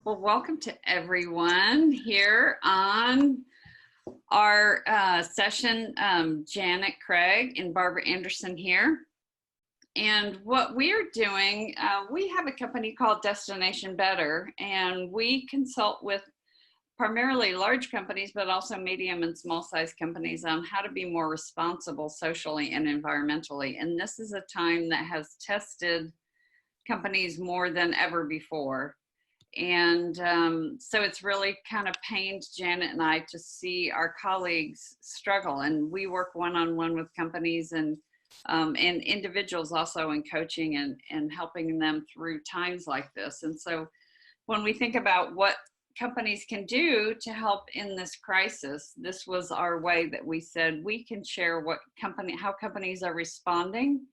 Well, welcome to everyone here on our session. Janet Craig and Barbara Anderson here. And what we're doing, we have a company called Destination Better, and we consult with primarily large companies, but also medium and small size companies on how to be more responsible socially and environmentally. And this is a time that has tested companies more than ever before. And so it's really kind of pained Janet and I to see our colleagues struggle. And we work one-on-one with companies and individuals also in coaching and helping them through times like this. And so when we think about what companies can do to help in this crisis, this was our way that we said we can share how companies are responding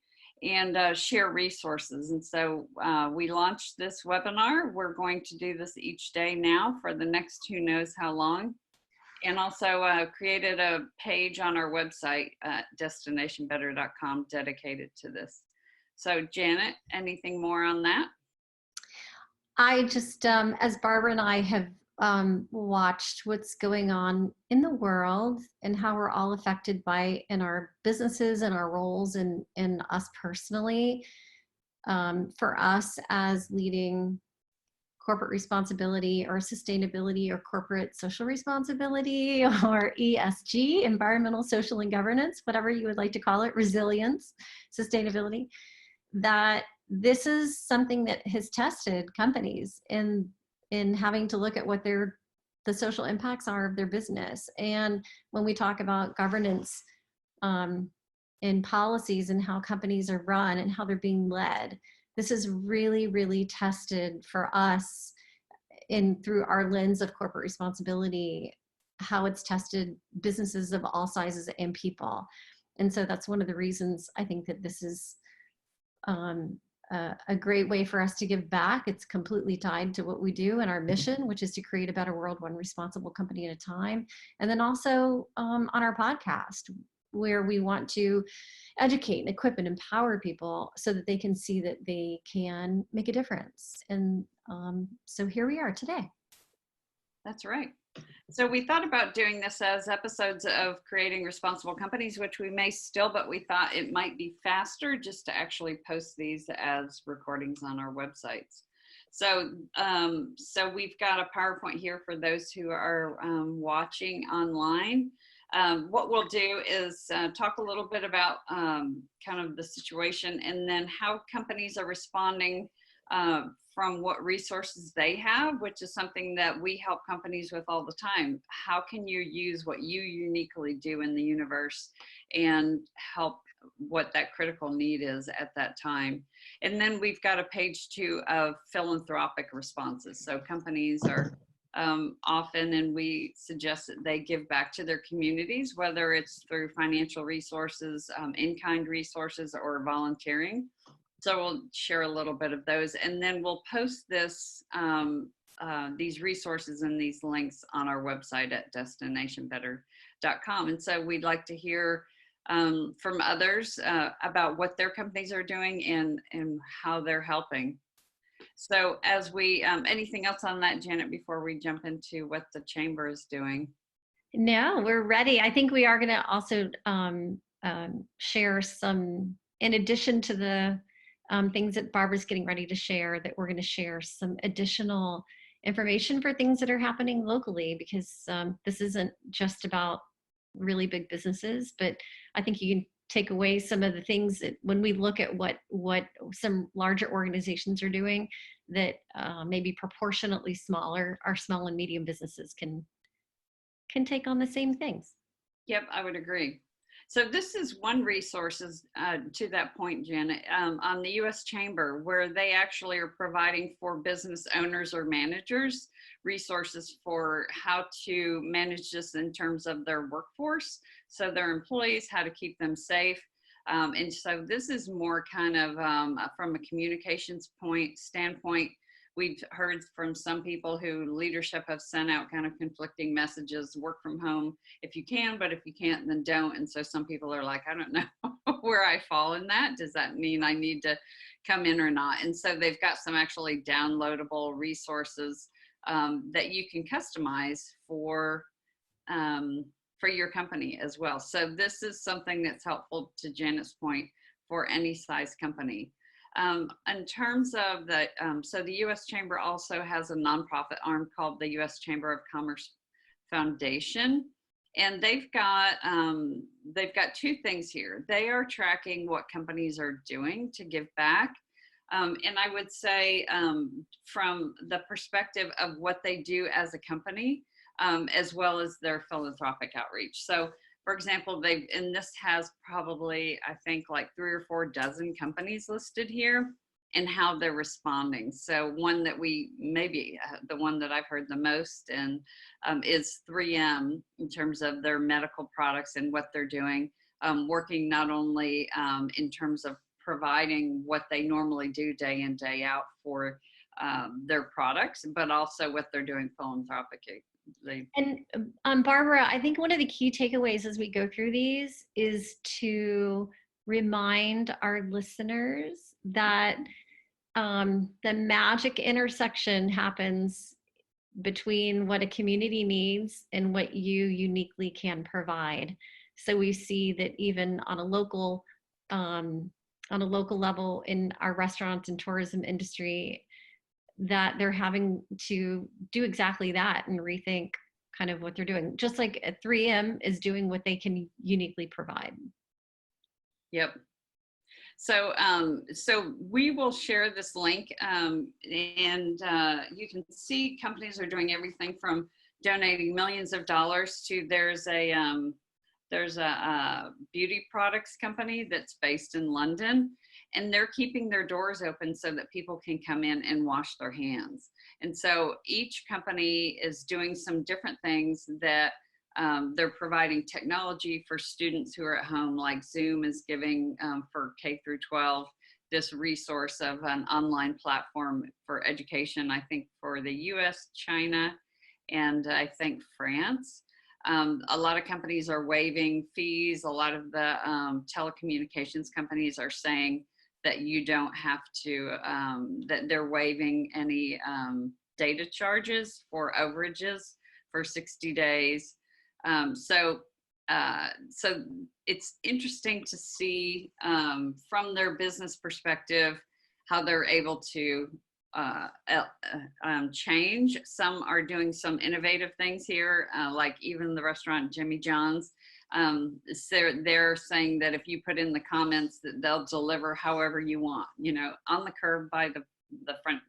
and share resources. And so we launched this webinar. We're going to do this each day now for the next who knows how long. And also created a page on our website at destinationbetter.com dedicated to this. So Janet, anything more on that? I just, as Barbara and I have watched what's going on in the world and how we're all affected by in our businesses and our roles and us personally, for us as leading corporate responsibility or sustainability or corporate social responsibility or ESG, environmental, social, and governance, whatever you would like to call it, resilience, sustainability, that this is something that has tested companies in having to look at what the social impacts are of their business. And when we talk about governance in policies and how companies are run and how they're being led, this is really, really tested for us through our lens of corporate responsibility, how it's tested businesses of all sizes and people. And so that's one of the reasons I think that this is a great way for us to give back. It's completely tied to what we do and our mission, which is to create a better world, one responsible company at a time. And then also on our podcast, where we want to educate and equip and empower people so that they can see that they can make a difference. And so here we are today. That's right. So we thought about doing this as episodes of Creating Responsible Companies, which we may still, but we thought it might be faster just to actually post these as recordings on our websites. So, so we've got a PowerPoint here for those who are watching online. What we'll do is talk a little bit about kind of the situation and then how companies are responding from what resources they have, which is something that we help companies with all the time. How can you use what you uniquely do in the universe and help what that critical need is at that time? And then we've got a page too of philanthropic responses. So companies are often, and we suggest that they give back to their communities, whether it's through financial resources, in-kind resources, or volunteering. So we'll share a little bit of those, and then we'll post this, these resources and these links on our website at destinationbetter.com. And so we'd like to hear from others about what their companies are doing and how they're helping. So as we, anything else on that, Janet, before we jump into what the Chamber is doing? No, we're ready. I think we are going to also share some, in addition to the things that Barbara's getting ready to share, that we're going to share some additional information for things that are happening locally, because this isn't just about really big businesses, but I think you can take away some of the things that when we look at what some larger organizations are doing that maybe proportionately smaller, our small and medium businesses can take on the same things. Yep, I would agree. So this is one resource to that point, Janet, on the U.S. Chamber, where they actually are providing for business owners or managers resources for how to manage this in terms of their workforce. So their employees, how to keep them safe. And so this is more kind of from a communications standpoint. We've heard from some people who leadership have sent out kind of conflicting messages, work from home if you can, but if you can't, then don't. And so some people are like, I don't know where I fall in that. Does that mean I need to come in or not? And so they've got some actually downloadable resources that you can customize for your company as well. So this is something that's helpful, to Janet's point, for any size company. In terms of so the U.S. Chamber also has a nonprofit arm called the U.S. Chamber of Commerce Foundation, and they've got two things here. They are tracking what companies are doing to give back, and I would say from the perspective of what they do as a company, as well as their philanthropic outreach. So, for example, and this has probably, I think, like 3 or 4 dozen companies listed here and how they're responding. So one that maybe the one that I've heard the most and is 3M in terms of their medical products and what they're doing, working not only in terms of providing what they normally do day in, day out for their products, but also what they're doing philanthropically. And Barbara, I think one of the key takeaways as we go through these is to remind our listeners that the magic intersection happens between what a community needs and what you uniquely can provide. So we see that even on a local level in our restaurants and tourism industry, that they're having to do exactly that and rethink kind of what they're doing. Just like 3M is doing what they can uniquely provide. Yep. So, so we will share this link, and you can see companies are doing everything from donating millions of dollars to there's a beauty products company that's based in London, and they're keeping their doors open so that people can come in and wash their hands. And so each company is doing some different things that they're providing technology for students who are at home, like Zoom is giving for K through 12 this resource of an online platform for education, I think for the US, China, and I think France. A lot of companies are waiving fees. A lot of the telecommunications companies are saying that you don't have to, that they're waiving any data charges for overages for 60 days. So it's interesting to see from their business perspective how they're able to change. Some are doing some innovative things here, like even the restaurant Jimmy John's. So they're saying that if you put in the comments that they'll deliver however you want, you know, on the curb, by the front,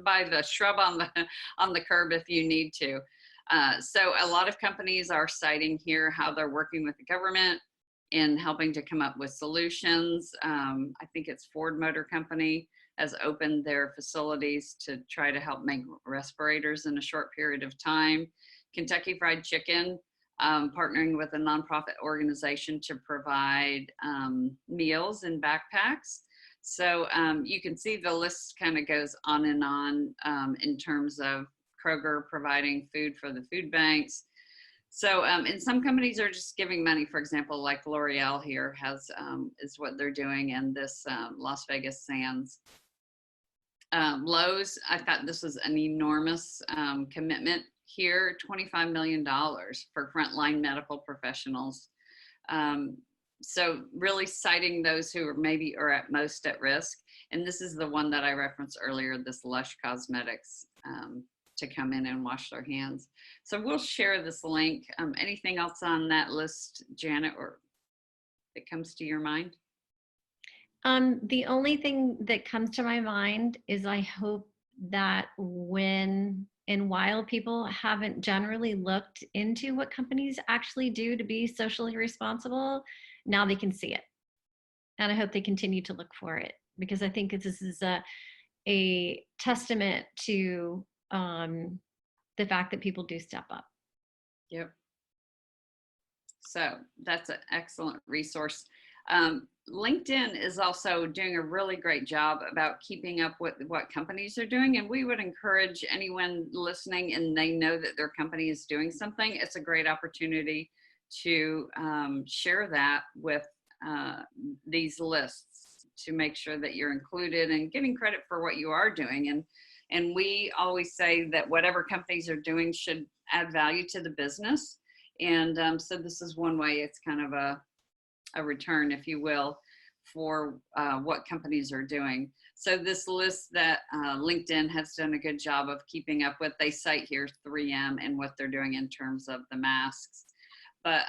by the shrub on the curb if you need to. So a lot of companies are citing here how they're working with the government in helping to come up with solutions. I think it's Ford Motor Company has opened their facilities to try to help make respirators in a short period of time. Kentucky Fried Chicken, partnering with a nonprofit organization to provide meals in backpacks. So you can see the list kind of goes on and on in terms of Kroger providing food for the food banks. So, and some companies are just giving money. For example, like L'Oreal here has, is what they're doing, and this Las Vegas Sands. Lowe's, I thought this was an enormous commitment here, $25 million for frontline medical professionals. So really citing those who are maybe are at most at risk. And this is the one that I referenced earlier, this Lush Cosmetics, to come in and wash their hands. So we'll share this link. Anything else on that list, Janet, or that comes to your mind? The only thing that comes to my mind is I hope that when and while people haven't generally looked into what companies actually do to be socially responsible, now they can see it. And I hope they continue to look for it, because I think this is a testament to the fact that people do step up. Yep. So that's an excellent resource. LinkedIn is also doing a really great job about keeping up with what companies are doing. And we would encourage anyone listening and they know that their company is doing something, it's a great opportunity to share that with these lists to make sure that you're included and getting credit for what you are doing. And And we always say that whatever companies are doing should add value to the business. And so this is one way. It's kind of a return, if you will, for what companies are doing. So this list that LinkedIn has done a good job of keeping up with, they cite here 3M and what they're doing in terms of the masks. But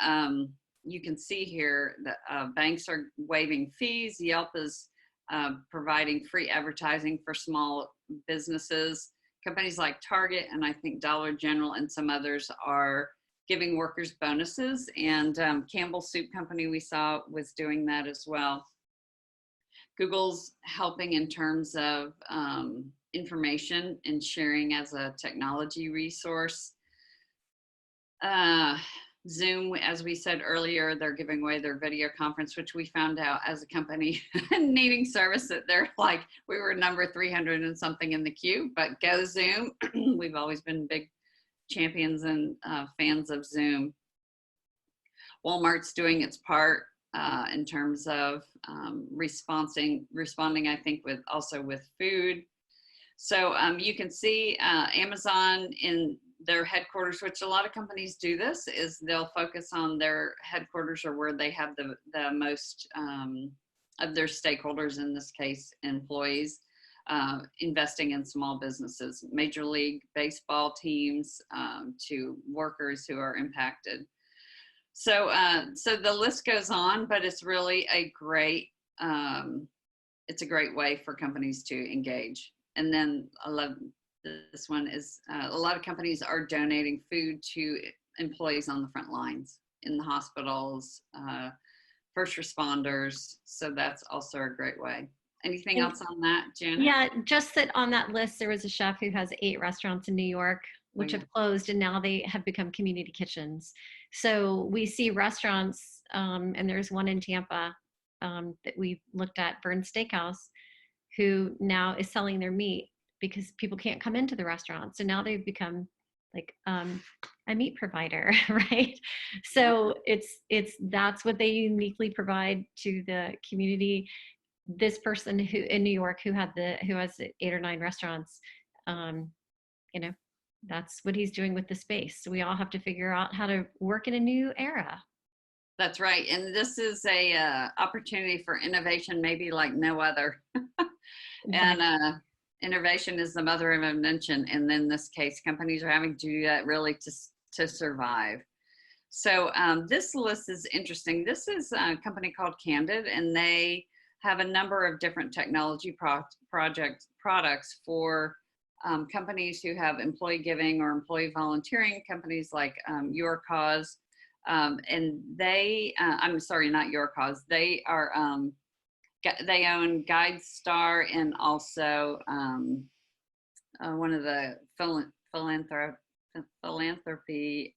you can see here that banks are waiving fees. Yelp is providing free advertising for small businesses. Companies like Target and I think Dollar General and some others are giving workers bonuses, and Campbell Soup Company we saw was doing that as well. Google's helping in terms of information and sharing as a technology resource. Zoom, as we said earlier, they're giving away their video conference, which we found out as a company needing service that they're like, we were number 300 and something in the queue, but go Zoom. We've always been big champions and fans of Zoom. Walmart's doing its part in terms of responding, I think, with also with food. So you can see Amazon in their headquarters, which a lot of companies do this, is they'll focus on their headquarters or where they have the most of their stakeholders, in this case, employees, investing in small businesses, Major League Baseball teams to workers who are impacted. So, so the list goes on, but it's really a great, it's a great way for companies to engage. And then I love this one is a lot of companies are donating food to employees on the front lines in the hospitals, first responders. So that's also a great way. Anything else on that, Janet? Yeah, just that on that list, there was a chef who has 8 restaurants in New York, which have closed, and now they have become community kitchens. So we see restaurants, and there's one in Tampa that we looked at, Burn Steakhouse, who now is selling their meat because people can't come into the restaurant. So now they've become like a meat provider, right? So that's what they uniquely provide to the community. This person who in New York who has 8 or 9 restaurants, you know, that's what he's doing with the space. So we all have to figure out how to work in a new era. That's right. And this is a opportunity for innovation, maybe like no other. And innovation is the mother of invention. And in this case, companies are having to do that really to survive. So this list is interesting. This is a company called Candid, and they have a number of different technology products for companies who have employee giving or employee volunteering, companies like Your Cause. And they, I'm sorry, not Your Cause. They are, they own GuideStar and also one of the philanthropy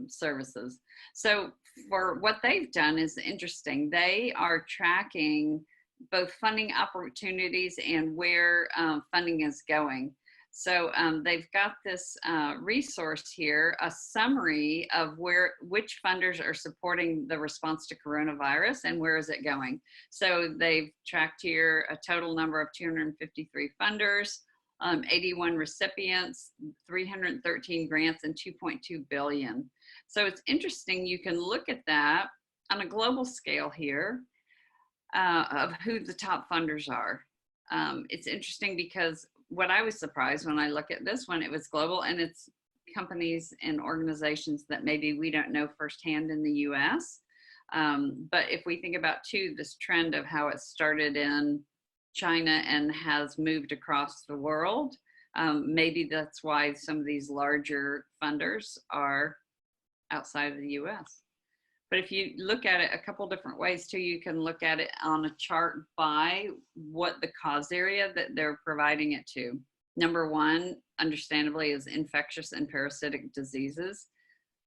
services. So for what they've done is interesting. They are tracking both funding opportunities and where funding is going. So they've got this resource here, a summary of which funders are supporting the response to coronavirus and where is it going. So they've tracked here a total number of 253 funders, 81 recipients, 313 grants, and 2.2 billion. So it's interesting, you can look at that on a global scale here of who the top funders are. It's interesting because what I was surprised when I look at this one, it was global, and it's companies and organizations that maybe we don't know firsthand in the US. But if we think about too, this trend of how it started in China and has moved across the world, maybe that's why some of these larger funders are outside of the US. But if you look at it a couple different ways too, you can look at it on a chart by what the cause area that they're providing it to. Number 1, understandably, is infectious and parasitic diseases.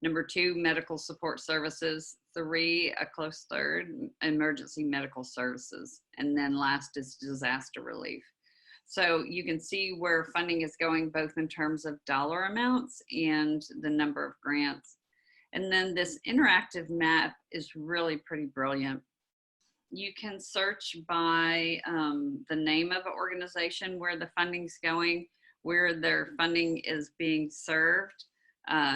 Number 2, medical support services. 3, a close third, emergency medical services. And then last is disaster relief. So you can see where funding is going both in terms of dollar amounts and the number of grants. And then this interactive map is really pretty brilliant. You can search by the name of an organization where the funding's going, where their funding is being served.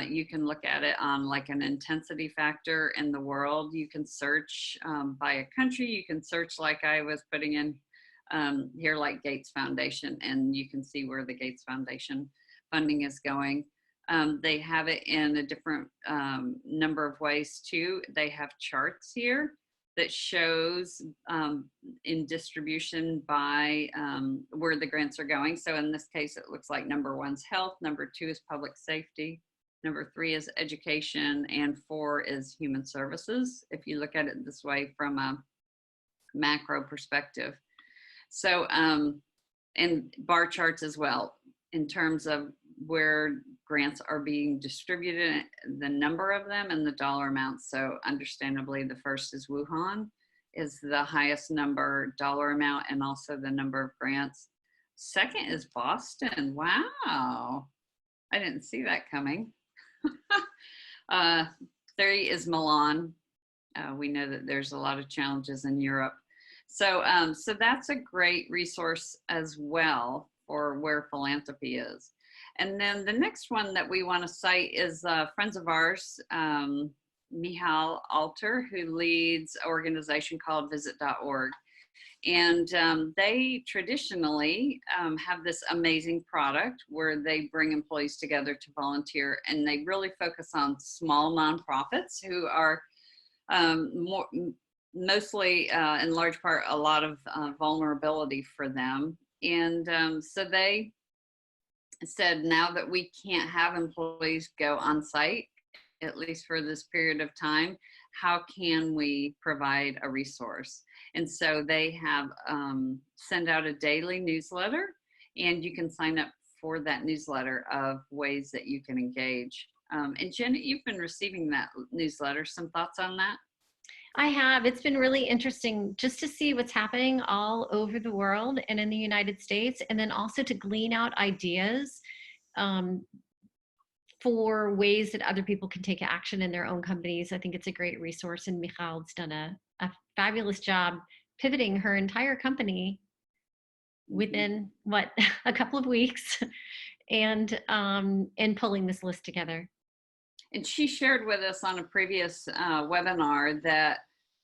You can look at it on like an intensity factor in the world. You can search by a country. You can search like I was putting in here, like Gates Foundation, and you can see where the Gates Foundation funding is going. They have it in a different number of ways too. They have charts here that shows in distribution by where the grants are going. So in this case, it looks like number 1's health, number 2 is public safety, number 3 is education, and 4 is human services, if you look at it this way from a macro perspective. So, and bar charts as well, in terms of where grants are being distributed, the number of them and the dollar amounts. So understandably, the first is Wuhan, is the highest number dollar amount and also the number of grants. Second is Boston. Wow. I didn't see that coming. 3 is Milan. We know that there's a lot of challenges in Europe. So, so that's a great resource as well for where philanthropy is. And then the next one that we want to cite is friends of ours, Michal Alter, who leads an organization called visit.org. And they traditionally have this amazing product where they bring employees together to volunteer, and they really focus on small nonprofits who are mostly, in large part, a lot of vulnerability for them. And so they said, now that we can't have employees go on site, at least for this period of time, how can we provide a resource? And so they have send out a daily newsletter, and you can sign up for that newsletter of ways that you can engage. And Jenna, you've been receiving that newsletter. Some thoughts on that? I have. It's been really interesting just to see what's happening all over the world and in the United States, and then also to glean out ideas for ways that other people can take action in their own companies. I think it's a great resource, and Michal's done a fabulous job pivoting her entire company within a couple of weeks and pulling this list together. And she shared with us on a previous webinar that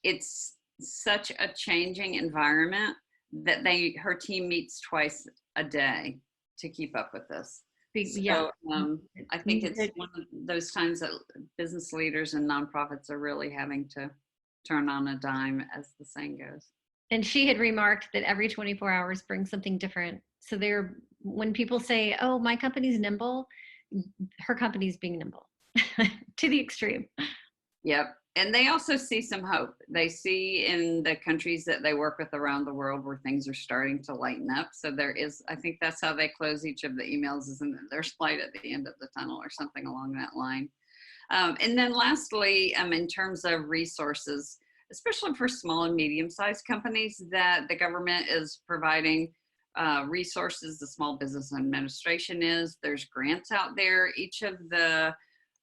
it's such a changing environment that her team meets twice a day to keep up with this. Yeah. So I think it's one of those times that business leaders and nonprofits are really having to turn on a dime, as the saying goes. And she had remarked that every 24 hours brings something different. So when people say, oh, my company's nimble, her company's being nimble to the extreme. Yep. And they also see some hope. They see in the countries that they work with around the world where things are starting to lighten up. So there is, I think that's how they close each of the emails, isn't it? There's light at the end of the tunnel or something along that line. And then lastly, in terms of resources, especially for small and medium-sized companies, that the government is providing resources, the Small Business Administration is, there's grants out there. Each of the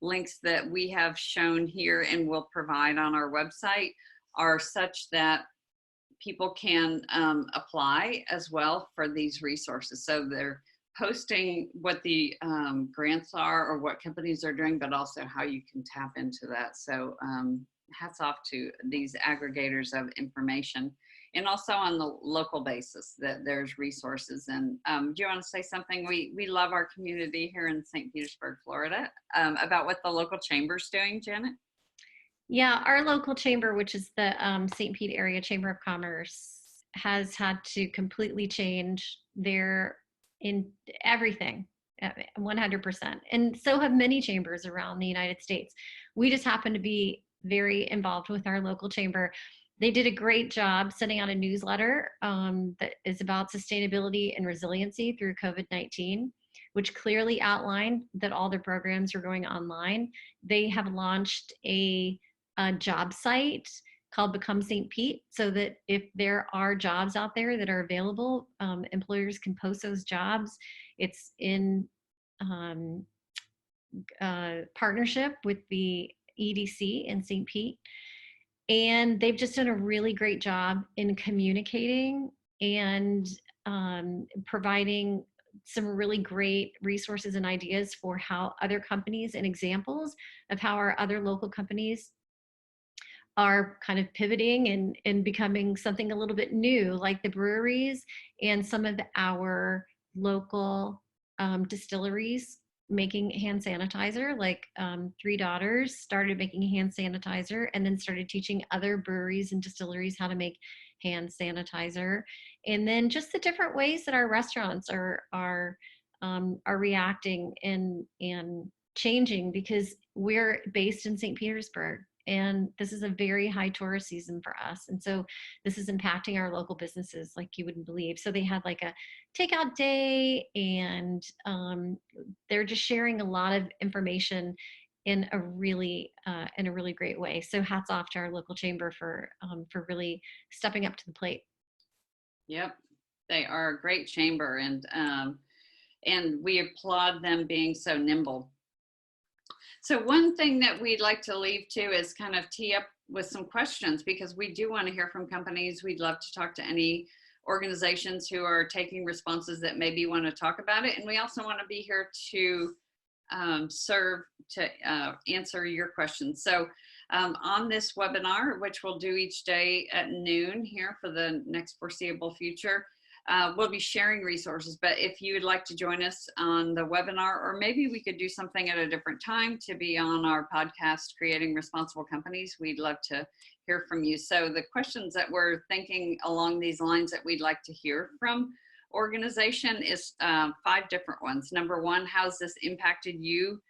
links that we have shown here and will provide on our website are such that people can apply as well for these resources. So they're posting what the grants are or what companies are doing, but also how you can tap into that. So hats off to these aggregators of information. And also on the local basis that there's resources. And do you want to say something? We love our community here in St. Petersburg, Florida, about what the local chamber's doing, Janet? Yeah, our local chamber, which is the St. Pete Area Chamber of Commerce, has had to completely change in everything, 100%. And so have many chambers around the United States. We just happen to be very involved with our local chamber. They did a great job sending out a newsletter that is about sustainability and resiliency through COVID-19, which clearly outlined that all their programs are going online. They have launched a job site called Become St. Pete, so that if there are jobs out there that are available, employers can post those jobs. It's in partnership with the EDC in St. Pete. And they've just done a really great job in communicating and providing some really great resources and ideas for how other companies and examples of how our other local companies are kind of pivoting and becoming something a little bit new, like the breweries and some of our local distilleries making hand sanitizer, like Three Daughters started making hand sanitizer and then started teaching other breweries and distilleries how to make hand sanitizer. And then just the different ways that our restaurants are reacting and changing, because we're based in St. Petersburg and this is a very high tourist season for us. And so this is impacting our local businesses like you wouldn't believe. So they had like a takeout day, and they're just sharing a lot of information in a really great way. So hats off to our local chamber for really stepping up to the plate. Yep, they are a great chamber, and we applaud them being so nimble. So one thing that we'd like to leave to is kind of tee up with some questions, because we do want to hear from companies. We'd love to talk to any organizations who are taking responses that maybe want to talk about it. And we also want to be here to serve to answer your questions. So on this webinar, which we'll do each day at noon here for the next foreseeable future, we'll be sharing resources. But if you would like to join us on the webinar, or maybe we could do something at a different time to be on our podcast, Creating Responsible Companies, we'd love to hear from you. So the questions that we're thinking along these lines that we'd like to hear from organization is 5 different ones. Number 1, how's this impacted you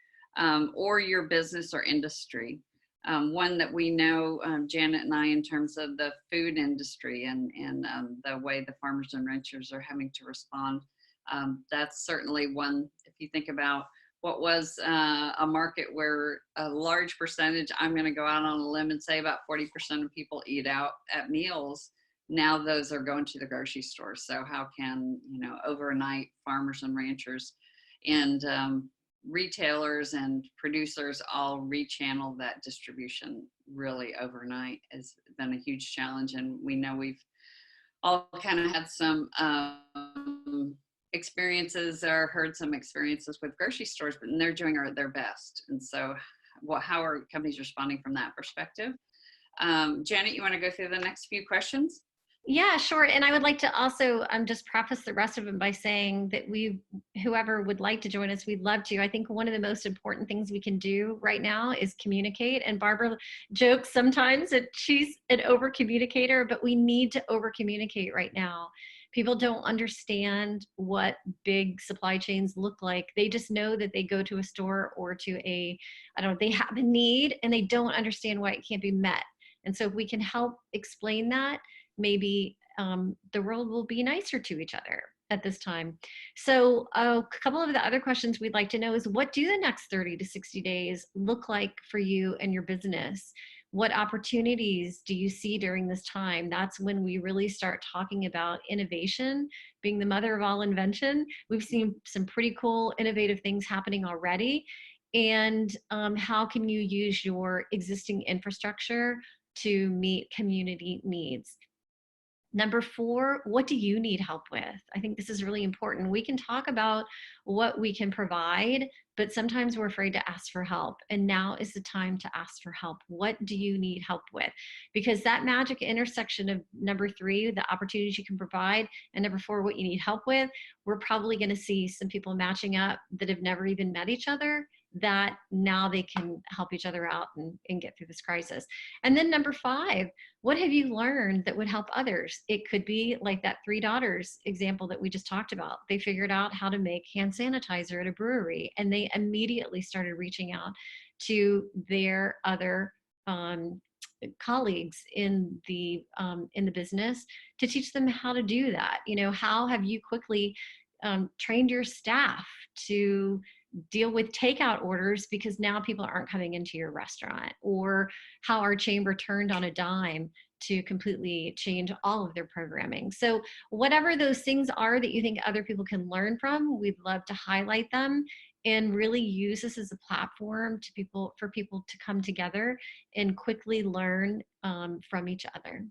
or your business or industry? One that we know, Janet and I, in terms of the food industry and the way the farmers and ranchers are having to respond. That's certainly one. If you think about what was a market where a large percentage, I'm going to go out on a limb and say about 40% of people eat out at meals. Now those are going to the grocery store. So how can, overnight farmers and ranchers and retailers and producers all rechannel that distribution really overnight has been a huge challenge. And we know we've all kind of had some experiences or heard some experiences with grocery stores, but they're doing their best. And so how are companies responding from that perspective? Janet, you want to go through the next few questions? Yeah, sure. And I would like to also just preface the rest of them by saying that whoever would like to join us, we'd love to. I think one of the most important things we can do right now is communicate. And Barbara jokes sometimes that she's an over communicator, but we need to over communicate right now. People don't understand what big supply chains look like. They just know that they go to a store or they have a need and they don't understand why it can't be met. And so if we can help explain that, maybe the world will be nicer to each other at this time. So a couple of the other questions we'd like to know is, what do the next 30 to 60 days look like for you and your business? What opportunities do you see during this time? That's when we really start talking about innovation being the mother of all invention. We've seen some pretty cool, innovative things happening already. And how can you use your existing infrastructure to meet community needs? Number 4, what do you need help with? I think this is really important. We can talk about what we can provide, but sometimes we're afraid to ask for help. And now is the time to ask for help. What do you need help with? Because that magic intersection of number 3, the opportunities you can provide, and number 4, what you need help with, we're probably going to see some people matching up that have never even met each other, that now they can help each other out and get through this crisis. And then number 5, what have you learned that would help others? It could be like that Three Daughters example that we just talked about. They figured out how to make hand sanitizer at a brewery, and they immediately started reaching out to their other colleagues in the business to teach them how to do that. How have you quickly trained your staff to deal with takeout orders because now people aren't coming into your restaurant? Or how our chamber turned on a dime to completely change all of their programming. So whatever those things are that you think other people can learn from, we'd love to highlight them and really use this as a platform for people to come together and quickly learn from each other.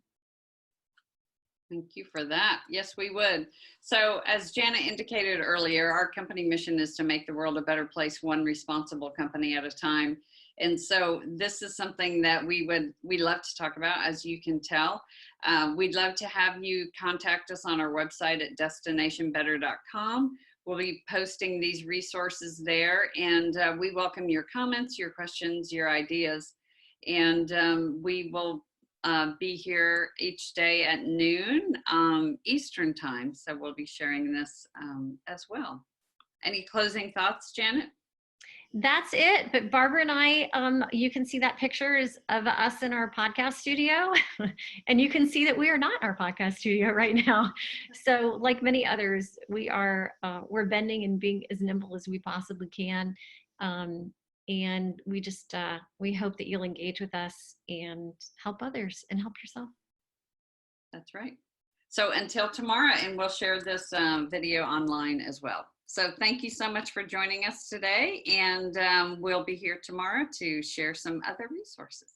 Thank you for that. Yes, we would. So, as Janet indicated earlier, our company mission is to make the world a better place, one responsible company at a time. And so, this is something that we love to talk about, as you can tell. We'd love to have you contact us on our website at destinationbetter.com. We'll be posting these resources there, and we welcome your comments, your questions, your ideas. And we will be here each day at noon Eastern time. So we'll be sharing this as well. Any closing thoughts, Janet? That's it. But Barbara and I, you can see that picture is of us in our podcast studio, and you can see that we are not in our podcast studio right now. So, like many others, we're bending and being as nimble as we possibly can. And we just we hope that you'll engage with us and help others and help yourself. That's right. So until tomorrow, and we'll share this video online as well. So thank you so much for joining us today, and we'll be here tomorrow to share some other resources.